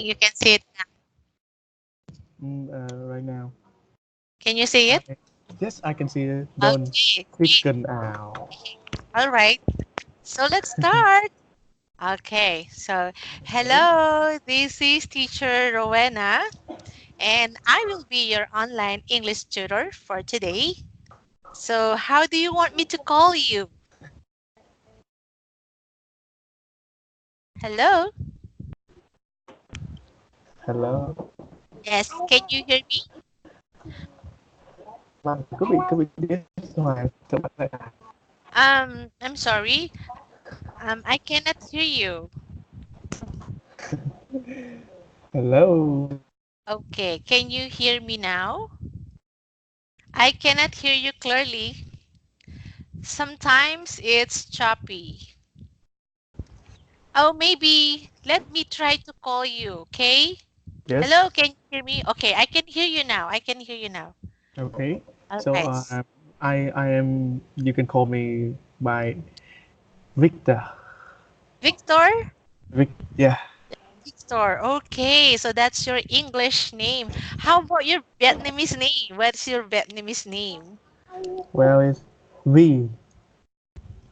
You can see it now. Right now. Can you see it? Yes, I can see it. Don't Okay, great. chicken out. All right. So let's start. Okay, so hello, this is teacher Rowena, and I will be your online English tutor for today. So how do you want me to call you? Hello? Hello. Yes, can you hear me? Mà cứ bị diss hoài các bạn ơi. I'm sorry. I cannot hear you. Hello. Okay, can you hear me now? I cannot hear you clearly. Sometimes it's choppy. Oh, maybe let me try to call you, okay? Hello, Yes. can you hear me? Okay, I can hear you now. I can hear you now. Okay. All So right. I am. You can call me by Victor. Victor? Vic. Yeah. Victor. Okay, so that's your English name. How about your Vietnamese name? What's your Vietnamese name? Well, it's V.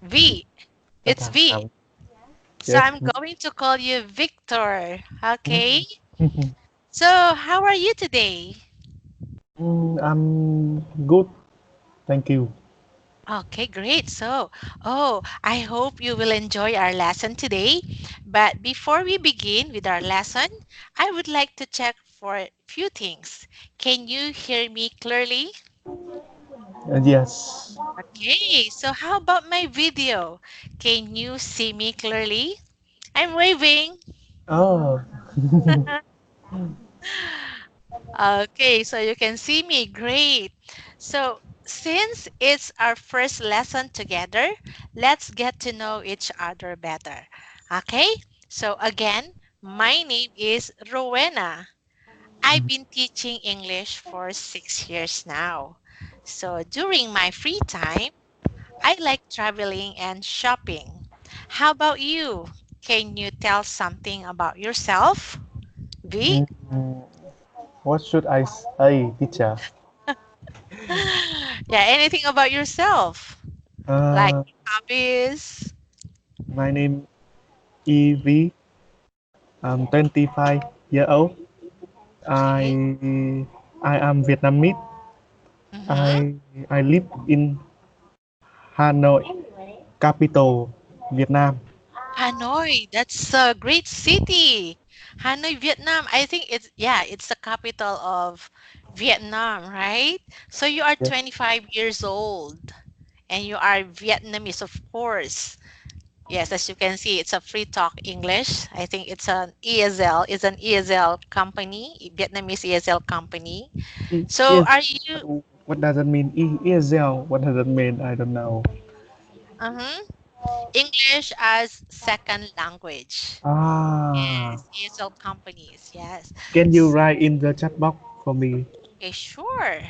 V. Tất It's cả. V. So Yes. I'm going to call you Victor. Okay. So how are you today? I'm good. Thank you. Okay, great. So, I hope you will enjoy our lesson today. But before we begin with our lesson, I would like to check for a few things. Can you hear me clearly? Yes. Okay, so how about my video? Can you see me clearly? I'm waving. Oh. Okay, so you can see me. Great. So, since it's our first lesson together, let's get to know each other better. Okay? So, again, my name is Rowena. I've been teaching English for 6 years now. So, during my free time, I like traveling and shopping. How about you? Can you tell something about yourself, V? Mm, what should I say, teacher? Yeah, anything about yourself, like Uh, hobbies. my name EV. I'm 25 year old. Okay. I am Vietnamese. Mm-hmm. I live in Hanoi, capital, Vietnam. Hanoi, that's a great city. Hanoi, Vietnam. I think it's the capital of Vietnam, right? So you are Yes. 25 years old and you are Vietnamese, of course. Yes, as you can see, it's a free talk English. I think it's an ESL company, Vietnamese ESL company. So Yes. are you What does it mean? ESL. What does it mean? I don't know. uh English as second language? Ah. Yes, ESL companies. Yes. Can you write in the chat box for me? Okay, sure.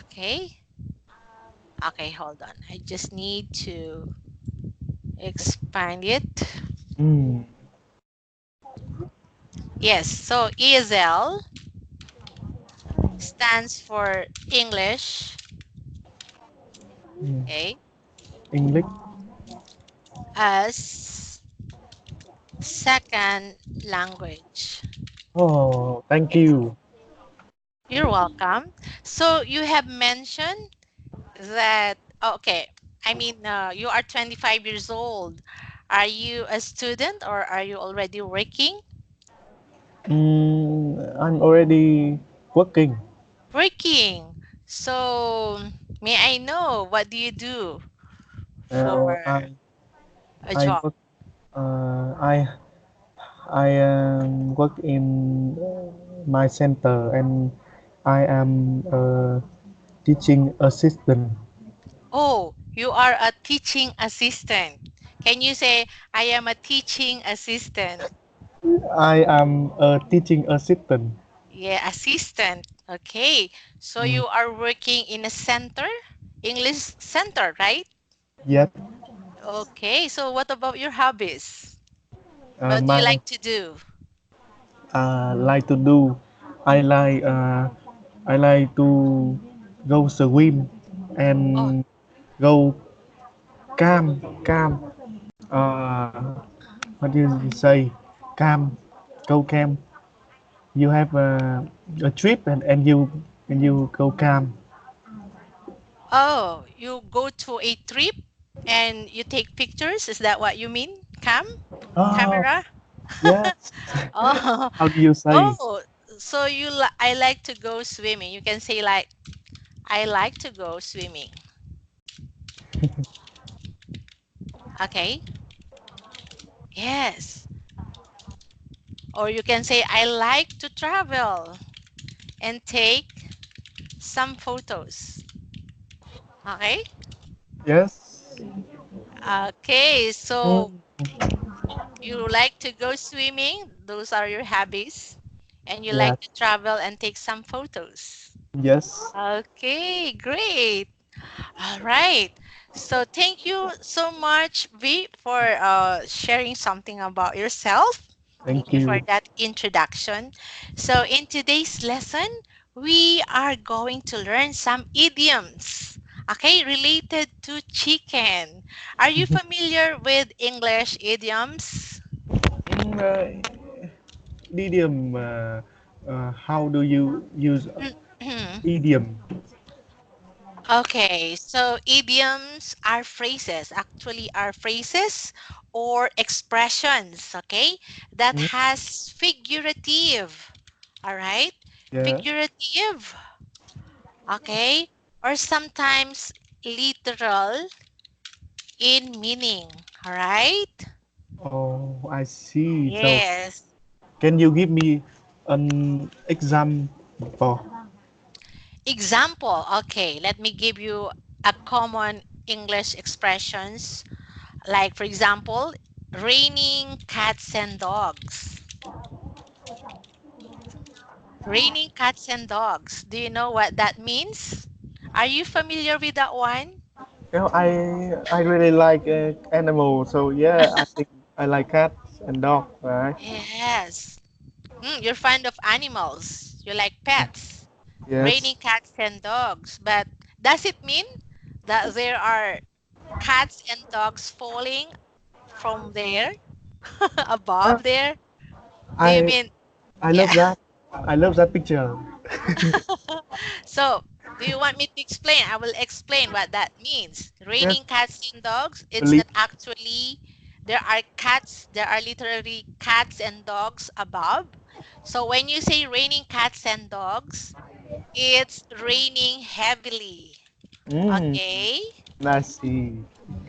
Okay. Okay, hold on. I just need to expand it. Mm. Yes, so ESL stands for English, Mm. okay, English. as second language. Oh, thank Yes, you. you're welcome. So you have mentioned that, okay, I mean, you are 25 years old. Are you a student or are you already working? I'm already working. Working. So, may I know what do you do Uh, for I a I job? work. Uh, I I work in my center and I am a teaching assistant. Oh, you are a teaching assistant. Can you say, I am a teaching assistant? I am a teaching assistant. Yeah, assistant. Okay. So Mm, you are working in a center, English center, right? Yet, Okay. So what about your hobbies? What do you My like to do? like to do. I like I like to go swim Oh, and go camp. Uh, what do you say? Camp. Go camp. You have a trip and you go camp. oh, you go to a trip and you take pictures? Is that what you mean? Oh Camera? yes. Oh, How do you say? oh, so I like to go swimming. You can say like I like to go swimming. Okay? Yes. Or you can say I like to travel and take some photos. Okay? Yes. Okay, so Mm, you like to go swimming, those are your hobbies, and you like yes. to travel and take some photos. Yes. Okay, great. All right. So thank you so much, V, for sharing something about yourself. Thank Thank you for you. that introduction. So in today's lesson, we are going to learn some idioms, okay, related to chicken. Are you familiar with English idioms? Idiom. How do you use idiom? Okay, so idioms are phrases, actually are phrases or expressions, okay, that Mm, has figurative, all right, yeah. figurative, okay, or sometimes literal in meaning, all right? Oh, I see. So, Yes. can you give me an example? Example, okay, let me give you a common English expressions, like for example, raining cats and dogs. Raining cats and dogs. Do you know what that means? Are you familiar with that one? You know, I really like animals. So yeah, I think I like cats and dogs, right? Yes. You're fond of animals. You like pets. Raining Yes. cats and dogs. But does it mean that there are cats and dogs falling from there, Uh, above there? Do you I mean, I yeah? love that. I love that picture. So, do you want me to explain? I will explain what that means. Yes. Raining cats and dogs, it's Believe. not actually, there are cats, there are literally cats and dogs above. So, when you say raining cats and dogs, it's raining heavily. Mm, Okay? I see.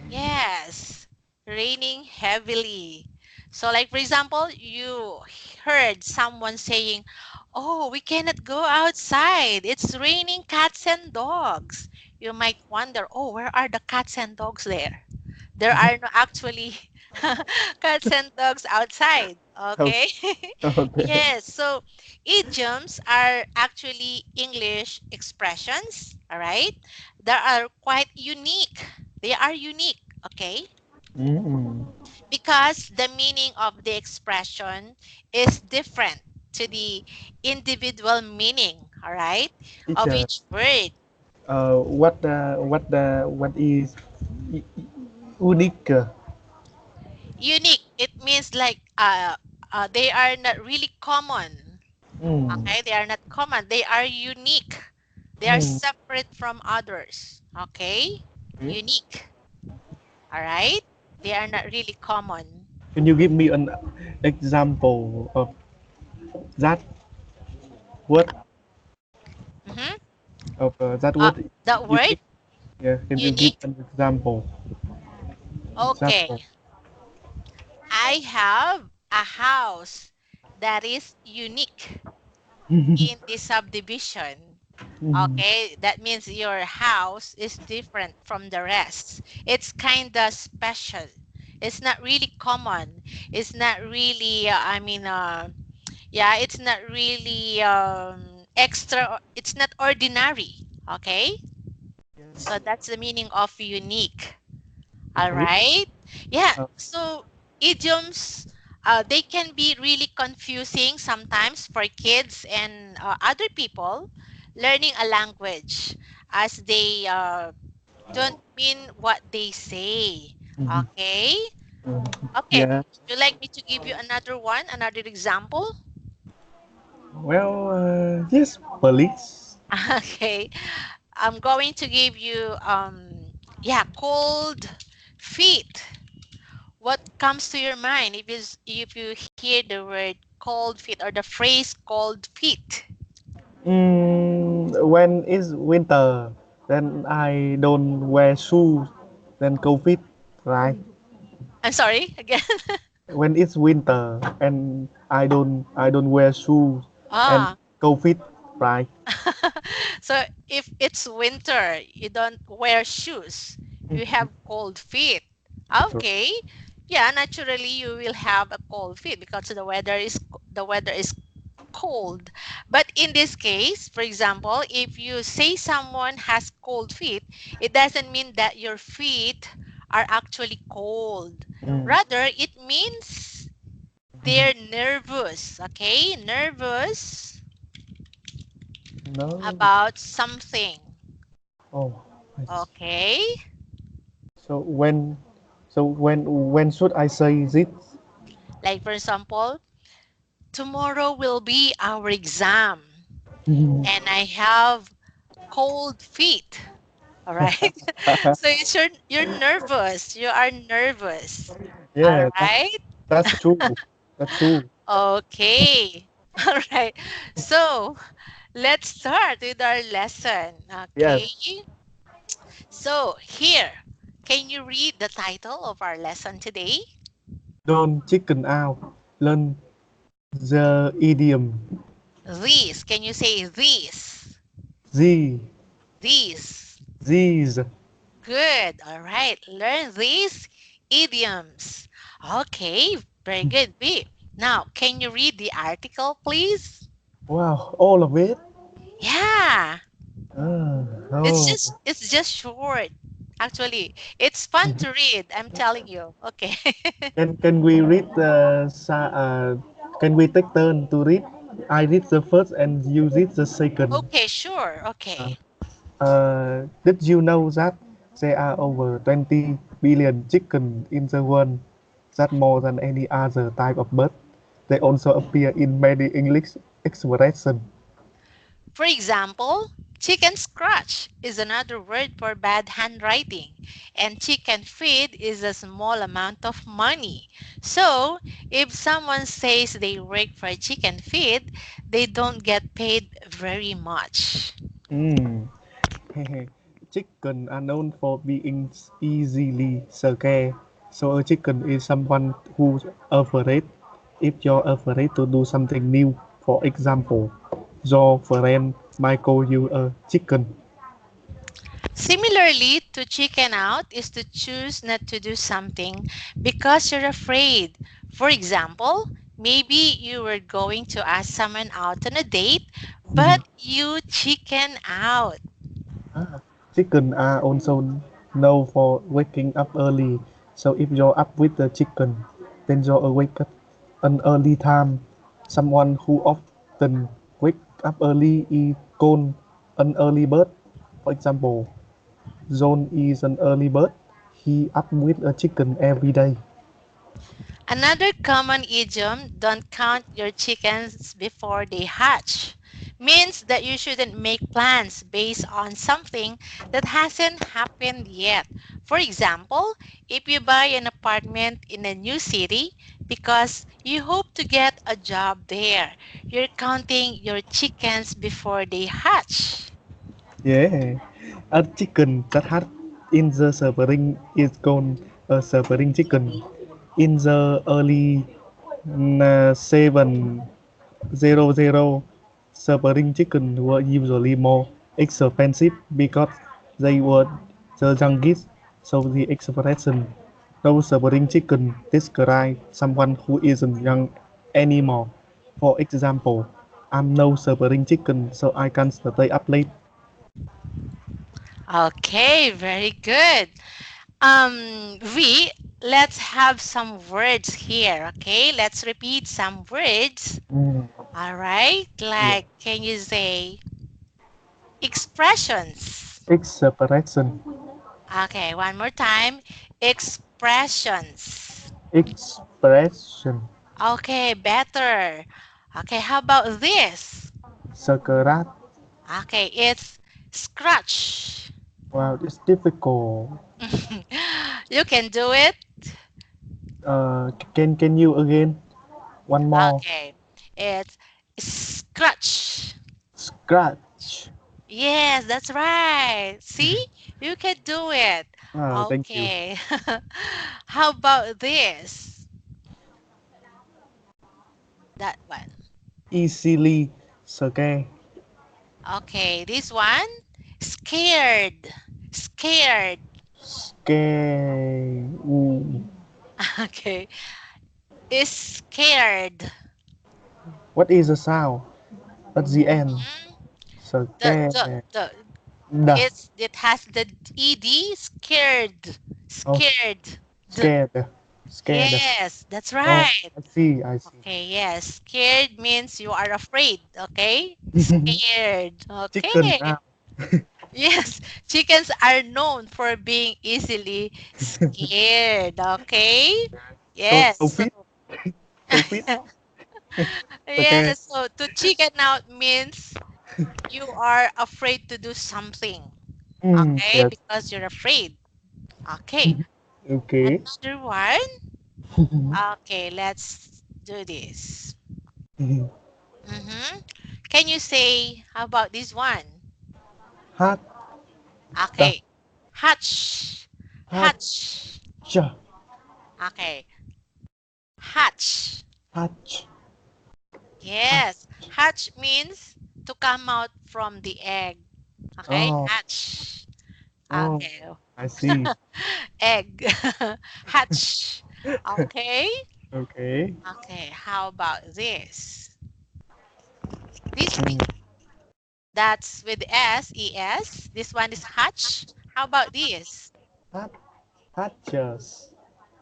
Yes, raining heavily. So, like for example, you heard someone saying, "Oh, we cannot go outside. It's raining cats and dogs." You might wonder, "Oh, where are the cats and dogs there?" There are no actually cats and dogs outside. Okay. Okay? Okay. Yes, so idioms are actually English expressions, all right? That are quite unique. They are unique, okay? Mm, Because the meaning of the expression is different to the individual meaning, all right, of teacher, each word. what is u- unique? Unique, it means like they are not really common. Mm, Okay, they are not common. They are unique. They are mm. separate from others. Okay, Okay. unique. All right, they are not really common. Can you give me an example of that word Mhm. that word The word unique? Yeah. Can you give unique. an example? Okay, Example. I have a house that is unique in the subdivision. Mm, Okay, that means your house is different from the rest. It's kind of special. It's not really common. It's not really, yeah, it's not really extra, it's not ordinary. Okay, so that's the meaning of unique. All okay. right. Yeah. Uh, So idioms. They can be really confusing sometimes for kids and other people learning a language, as they don't mean what they say. Mhm. Okay? Okay. Yeah. Would you like me to give you another one, another example? Well, yes, police. Okay. I'm going to give you yeah, cold feet. What comes to your mind if you hear the word cold feet or the phrase cold feet? When it's winter, then I don't wear shoes. Then COVID, right? I'm sorry again. When it's winter and I don't wear shoes and Ah. COVID, right? So if it's winter, you don't wear shoes. You have cold feet. Okay. Yeah, naturally you will have a cold feet because the weather is cold. But in this case, for example, if you say someone has cold feet, it doesn't mean that your feet are actually cold. Mm. Rather, it means they're nervous, okay? Nervous No. about something. Oh, I see. Okay? So when should I say this? Like for example, tomorrow will be our exam and I have cold feet. All right? So you're nervous. You are nervous. All Yeah, right? that's true. That's true. Okay. All right. So, let's start with our lesson. Okay? Yes. So, here, can you read the title of our lesson today? Don't chicken out. Learn the idiom. These. Can you say these? Z. These. These. Good. All right. Learn these idioms. Okay. Very good, B. Now, can you read the article, please? Wow, all of it. Yeah. Ah, oh. It's just short. Actually, it's fun to read. I'm telling you. Okay. Can we read can we take turn to read? I read the first and you read the second. Okay, sure. Uh, Okay. did you know that there are over 20 billion chicken in the world? That more than any other type of bird. They also appear in many English expressions. For example, chicken scratch is another word for bad handwriting, and chicken feed is a small amount of money. So, if someone says they work for chicken feed, they don't get paid very much. Mm. Chicken are known for being easily scared. So a chicken is someone who's afraid. If you're afraid to do something new, for example, your friend might call you a chicken. Similarly, to chicken out is to choose not to do something because you're afraid. For example, maybe you were going to ask someone out on a date, but you chicken out. Ah, chicken are also known for waking up early. So if you're up with the chicken, then you're awake at an early time. Someone who often wake up early is called an early bird. For example, John is an early bird. He up with a chicken every day. Another common idiom, don't count your chickens before they hatch, means that you shouldn't make plans based on something that hasn't happened yet. For example, if you buy an apartment in a new city because you hope to get a job there, you're counting your chickens before they hatch. Yeah, a chicken that had in the spring is called a spring chicken. In the early 700, spring chicken were usually more expensive because they were the youngest. So the expression no spring chicken describe someone who isn't young anymore. For example, I'm no spring chicken, so I can stay up late. Okay, very good. V, let's have some words here, okay? Let's repeat some words. Mm, All right? yeah. Like, can you say expressions? Expression. Okay, one more time. Expressions. Expression. Okay, better. Okay, how about this? Scratch. Okay, it's scratch. Wow, it's difficult. You can do it. Can you again? One more. Okay, it's scratch. Scratch. Yes, that's right. See, you can do it. Thank you. Okay. How about this? That one. Easily. Okay. Okay, this one. Scared. Scared. Scare. Ooh. Okay, is scared. What is the sound at the end? Mhm. The the Scare. the Da. it has the ed scared. Oh, Scared. The scared. Scared. yes, that's Oh, right. I see. I see. Okay, yes. Scared means you are afraid, okay? Scared. Chicken. Okay. Yes, chickens are known for being easily scared, okay? Yes. So So fit. So fit. Okay. yes, so to chicken out means you are afraid to do something, okay? Yes. Because you're afraid. Okay. Okay. Another one. Okay, let's do this. Mm-hmm. Can you say, how about this one? Hot. Da. Okay. Hatch. Hot. Hatch. Cha. Okay. Hatch. Hatch. Hatch. Yes. Hatch means to come out from the egg. Okay. Oh. Hatch. Oh. Okay. I see. Egg. Hatch. Okay. Okay. Okay. How about this? This one. Mm. That's with S, E-S. This one is hatch. How about this? Hat. Hatches.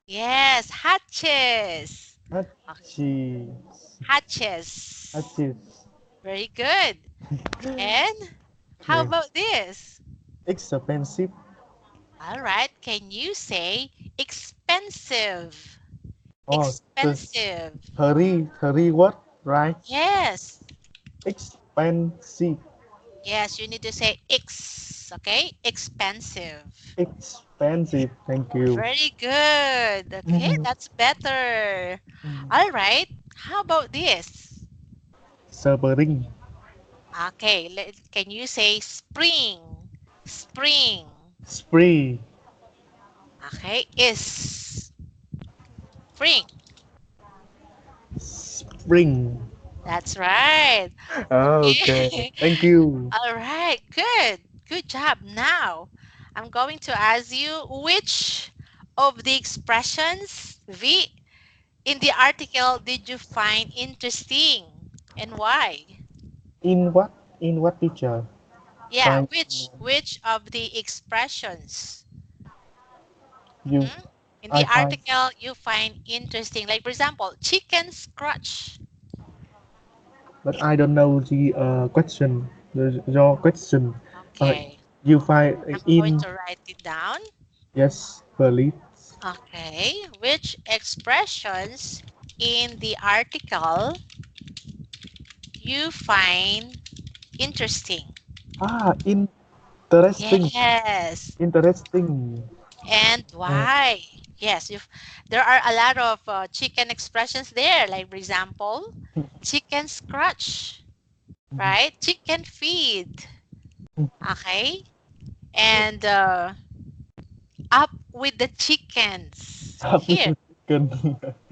Yes, hatches. Okay, Hatches. hatches. Hatches. Very good. And how Okay. about this? Expensive. All right, can you say expensive? Oh, Expensive. hurry what? Right? Yes. Expensive. Yes, you need to say X, okay? Expensive. Expensive. Thank you. Very good. Okay, Mhm. that's better. All right. How about this? Spring. Okay, can you say spring? Spring. Spree. Okay, is spring. Spring. That's right. Okay. Okay. Thank you. All right, good. Good job. Now, I'm going to ask you which of the expressions V in the article did you find interesting and why? In what? In what teacher? Yeah, Find which of the expressions you. mhm, in the I find, article you find interesting? Like for example, chicken scratch. but I don't know the question. Your question. Uh, Okay, you find I'm going in to write it down. yes, believe. Okay, which expressions in the article you find interesting? Interesting. Yes, Interesting. and Uh, why? Yes, there are a lot of chicken expressions there. Like for example, chicken scratch, right? Chicken feed. Okay, and up with the chickens. with Here, the chicken.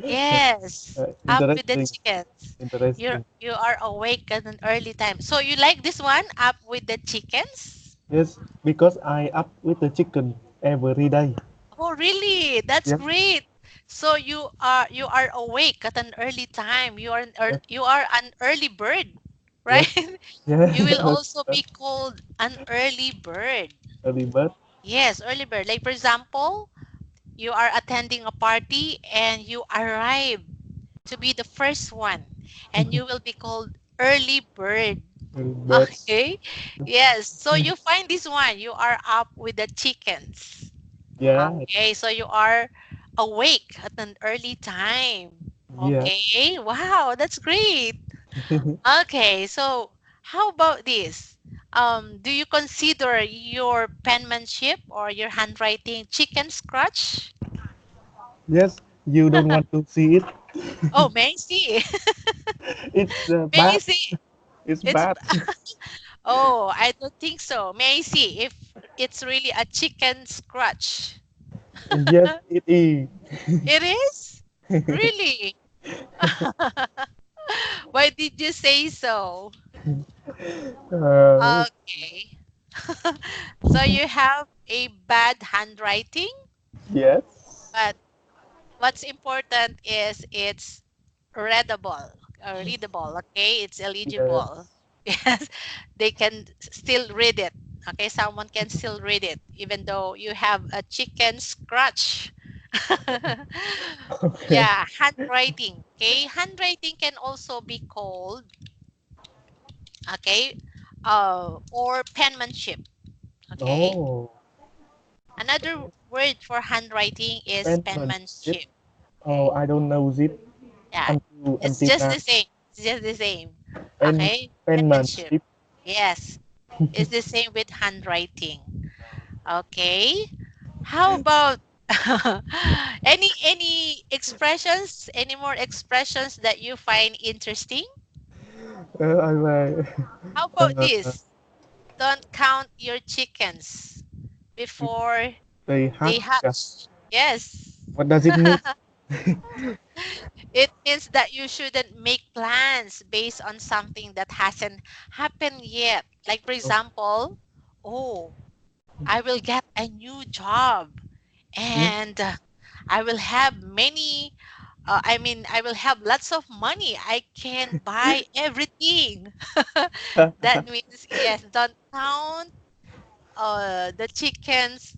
yes, up with the Interesting. chickens. Interesting. You are awake at an early time. So you like this one, up with the chickens? Yes, because I up with the chicken every day. Oh, really? That's Yes, great. So you are awake at an early time. yes, You are an early bird, right? yes, yes. You will Early also bird. be called an early bird. Early bird. Yes, early bird. Like for example, you are attending a party and you arrive to be the first one, and you will be called early bird. Birds. Okay. Yes. So you find this one. You are up with the chickens. Yeah. Okay. So you are awake at an early time. Yes. Okay. Wow, that's great. Okay. So how about this? Do you consider your penmanship or your handwriting chicken scratch? Yes. You don't want to see it. Oh, may I see? It's May I bad. see? It's It's bad. Oh, I don't think so. May I see if it's really a chicken scratch? Yes, it is. It is? Really? Why did you say so? Uh, Okay. So you have a bad handwriting, yes. but what's important is it's readable or readable, okay? It's illegible. Yes. Yes, they can still read it. Okay, someone can still read it even though you have a chicken scratch. Okay. Yeah, handwriting. Okay, handwriting can also be called, okay, or penmanship. Okay, Oh, another word for handwriting is penmanship. penmanship. Oh, Okay, I don't know it yeah, until it's until just now. the same. It's just the same. Pen Okay, penmanship. penmanship. Yes, it's the same with handwriting. Okay, how about any expressions, any more expressions that you find interesting? I like. How about Uh, this? Don't count your chickens before they they hatch. hatch. Yes. What does it mean? It means that you shouldn't make plans based on something that hasn't happened yet. Like, for Oh, example, oh, I will get a new job hmm? and I will have many, I will have lots of money. I can buy everything. That means, yes, don't count the chickens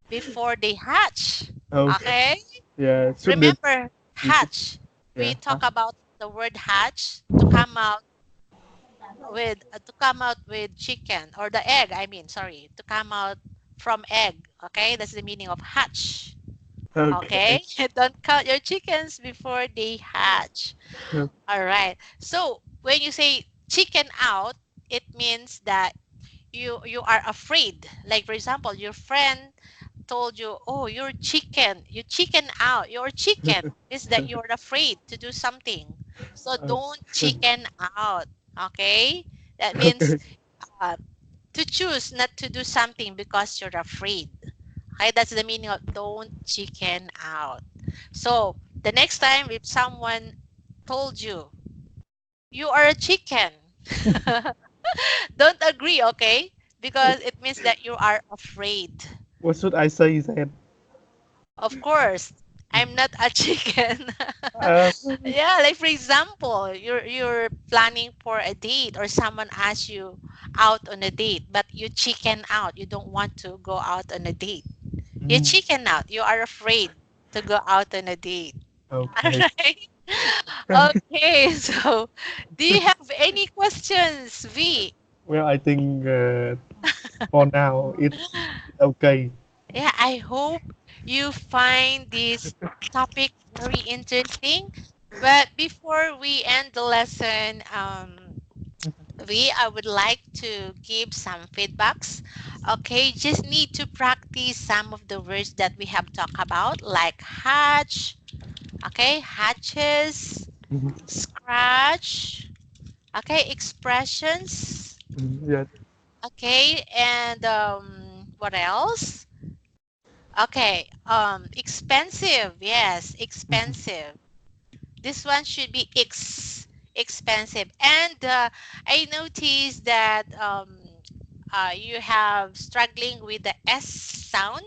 before they hatch. Okay. Okay? Yeah, shouldn't Remember, be should. hatch. Yeah. We talk about the word hatch to come out with chicken or the egg, I mean, sorry, to come out from egg. Okay? That's the meaning of hatch. Okay. Okay? Don't count your chickens before they hatch. All right. So, when you say chicken out, it means that you are afraid. Like, for example, your friend told you, "Oh, you chicken out. You're chicken." Is that you're afraid to do something. So Oh, don't chicken out. Okay? That means okay. uh, to choose not to do something because you're afraid. Okay, that's the meaning of don't chicken out. So the next time if someone told you you are a chicken, don't agree, okay? Because it means that you are afraid. What should I say then? Of course, I'm not a chicken. Uh, Yeah, like for example, you're planning for a date or someone asks you out on a date, but you chicken out. You don't want to go out on a date. You mm, chicken out. You are afraid to go out on a date. All okay. right. Okay, so do you have any questions, V? Well, I think for now it's okay. Yeah, I hope you find this topic very interesting. But before we end the lesson, I would like to give some feedbacks. Okay, just need to practice some of the words that we have talked about, like hatch, okay, hatches, Mhm. scratch, okay, expressions, Yes. okay, and what else? Okay, expensive. Yes, Mhm. expensive. This one should be expensive. And I noticed that you have struggling with the S sound,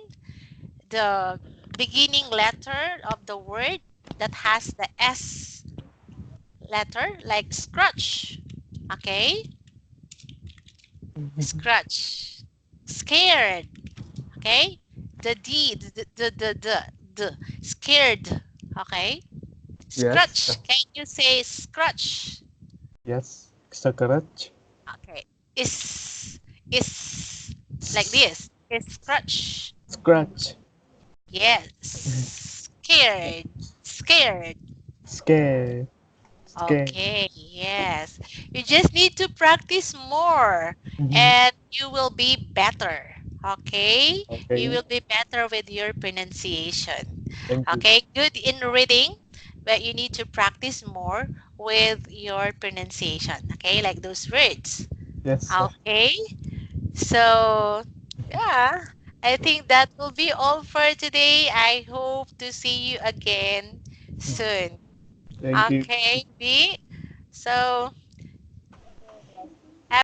the beginning letter of the word that has the S letter, like scratch. Okay, scratch. Scared. Okay, the D, the Scared. Okay. Yes. Scratch. Can you say scratch? Yes. Scratch. Okay. Is like this. Is scratch. Scratch. Yes. Scared. Scared. Scare. Scare. Okay, yes. You just need to practice more Mm-hmm. and you will be better. Okay? You Okay. will be better with your pronunciation. Thank you. Okay, good in reading, but you need to practice more with your pronunciation. Okay, like those words. Yes, sir. Okay, so yeah, I think that will be all for today. I hope to see you again soon. Thank you. Okay, B. So